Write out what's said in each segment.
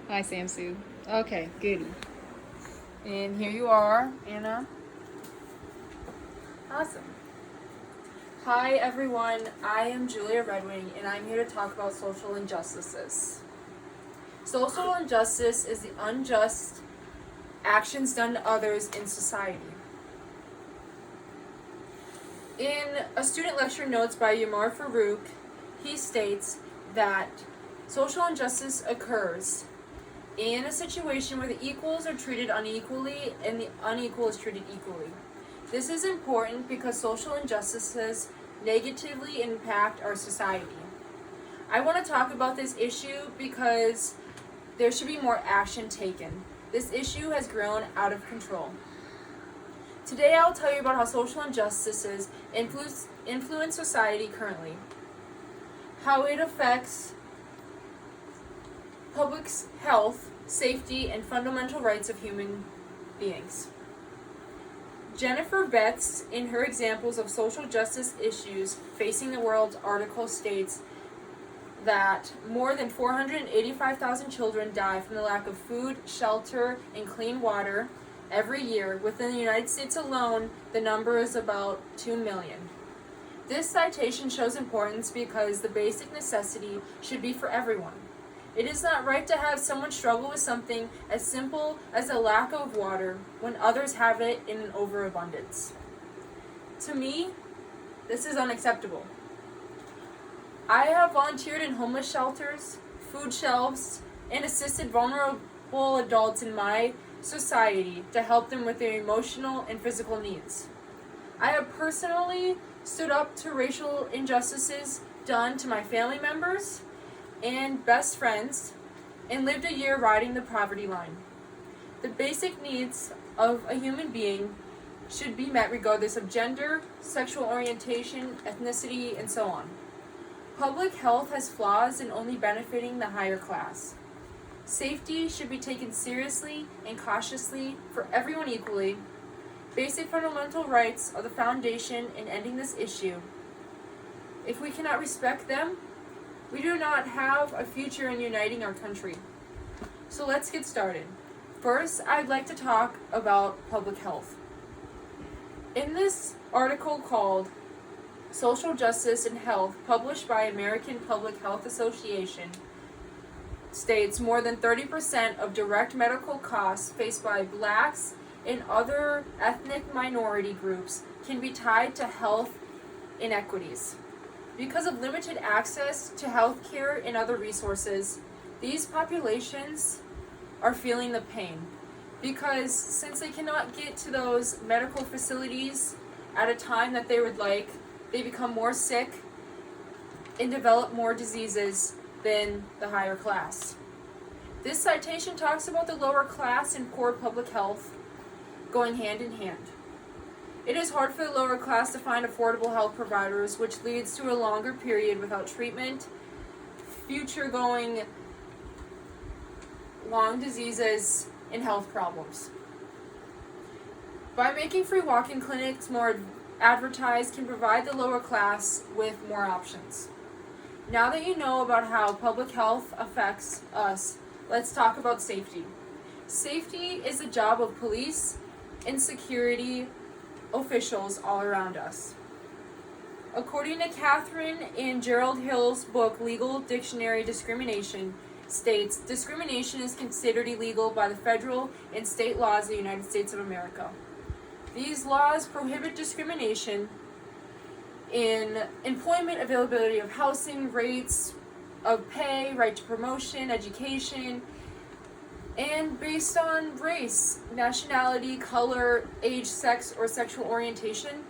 Hi, Samsu. Okay, goody. And here you are, Anna. Awesome. Hi, everyone. I am Julia Redwing, and I'm here to talk about social injustices. Social injustice is the unjust actions done to others in society. In a student lecture notes by Yamar Farouk, he states that social injustice occurs in a situation where the equals are treated unequally and the unequal is treated equally. This is important because social injustices negatively impact our society. I want to talk about this issue because there should be more action taken. This issue has grown out of control. Today I'll tell you about how social injustices influence society currently, how it affects public health, safety, and fundamental rights of human beings. Jennifer Betts, in her examples of social justice issues facing the world article, states that more than 485,000 children die from the lack of food, shelter, and clean water every year. Within the United States alone, the number is about 2 million. This citation shows importance because the basic necessity should be for everyone. It is not right to have someone struggle with something as simple as a lack of water when others have it in an overabundance. To me, this is unacceptable. I have volunteered in homeless shelters, food shelves, and assisted vulnerable adults in my society to help them with their emotional and physical needs. I have personally stood up to racial injustices done to my family members and best friends, and lived a year riding the poverty line. The basic needs of a human being should be met regardless of gender, sexual orientation, ethnicity, and so on. Public health has flaws in only benefiting the higher class. Safety should be taken seriously and cautiously for everyone equally. Basic fundamental rights are the foundation in ending this issue. If we cannot respect them, we do not have a future in uniting our country. So let's get started. First, I'd like to talk about public health. In this article called Social Justice and Health, published by American Public Health Association, states more than 30% of direct medical costs faced by blacks and other ethnic minority groups can be tied to health inequities. Because of limited access to health care and other resources, these populations are feeling the pain. Because since they cannot get to those medical facilities at a time that they would like, they become more sick and develop more diseases than the higher class. This citation talks about the lower class and poor public health going hand in hand. It is hard for the lower class to find affordable health providers, which leads to a longer period without treatment, future-going long diseases, and health problems. By making free walk-in clinics more advertised can provide the lower class with more options. Now that you know about how public health affects us, let's talk about safety. Safety is the job of police and security officials all around us. According to Catherine and Gerald Hill's book, Legal Dictionary Discrimination, states discrimination is considered illegal by the federal and state laws of the United States of America. These laws prohibit discrimination in employment, availability of housing, rates of pay, right to promotion, education, and based on race, nationality, color, age, sex, or sexual orientation.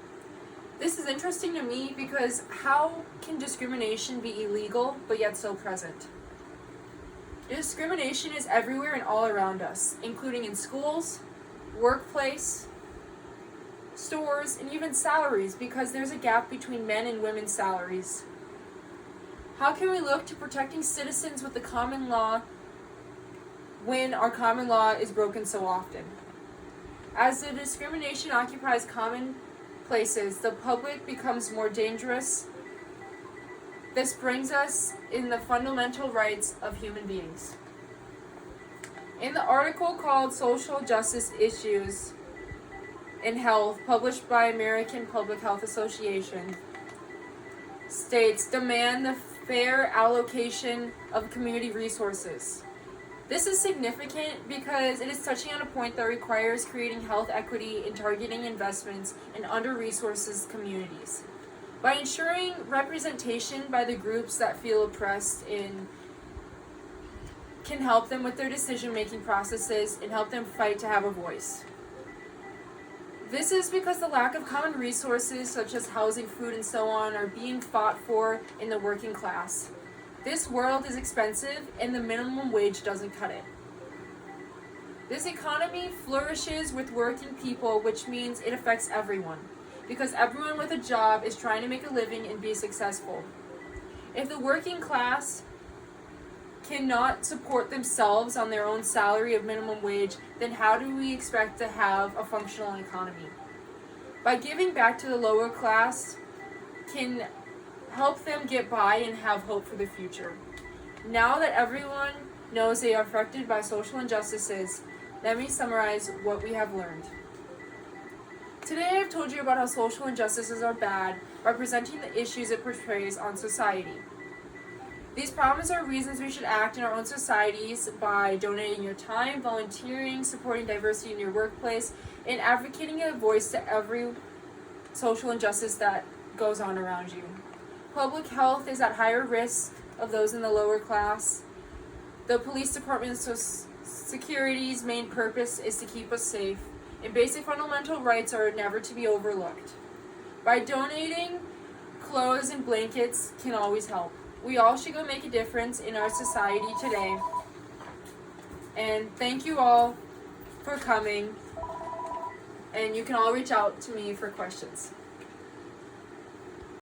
This is interesting to me because how can discrimination be illegal but yet so present? Discrimination is everywhere and all around us, including in schools, workplace, stores, and even salaries, because there's a gap between men and women's salaries. How can we look to protecting citizens with the common law when our common law is broken so often? As the discrimination occupies common places, the public becomes more dangerous. This brings us in the fundamental rights of human beings. In the article called Social Justice Issues in Health, published by American Public Health Association, states demand the fair allocation of community resources. This is significant because it is touching on a point that requires creating health equity and targeting investments in under-resourced communities. By ensuring representation by the groups that feel oppressed and can help them with their decision-making processes and help them fight to have a voice. This is because the lack of common resources such as housing, food, and so on are being fought for in the working class. This world is expensive and the minimum wage doesn't cut it. This economy flourishes with working people, which means it affects everyone, because everyone with a job is trying to make a living and be successful. If the working class cannot support themselves on their own salary of minimum wage, then how do we expect to have a functional economy? By giving back to the lower class can help them get by and have hope for the future. Now that everyone knows they are affected by social injustices, let me summarize what we have learned. Today I've told you about how social injustices are bad by presenting the issues it portrays on society. These problems are reasons we should act in our own societies by donating your time, volunteering, supporting diversity in your workplace, and advocating a voice to every social injustice that goes on around you. Public health is at higher risk of those in the lower class. The police department's security's main purpose is to keep us safe, and basic fundamental rights are never to be overlooked. By donating, clothes and blankets can always help. We all should go make a difference in our society today. And thank you all for coming. And you can all reach out to me for questions.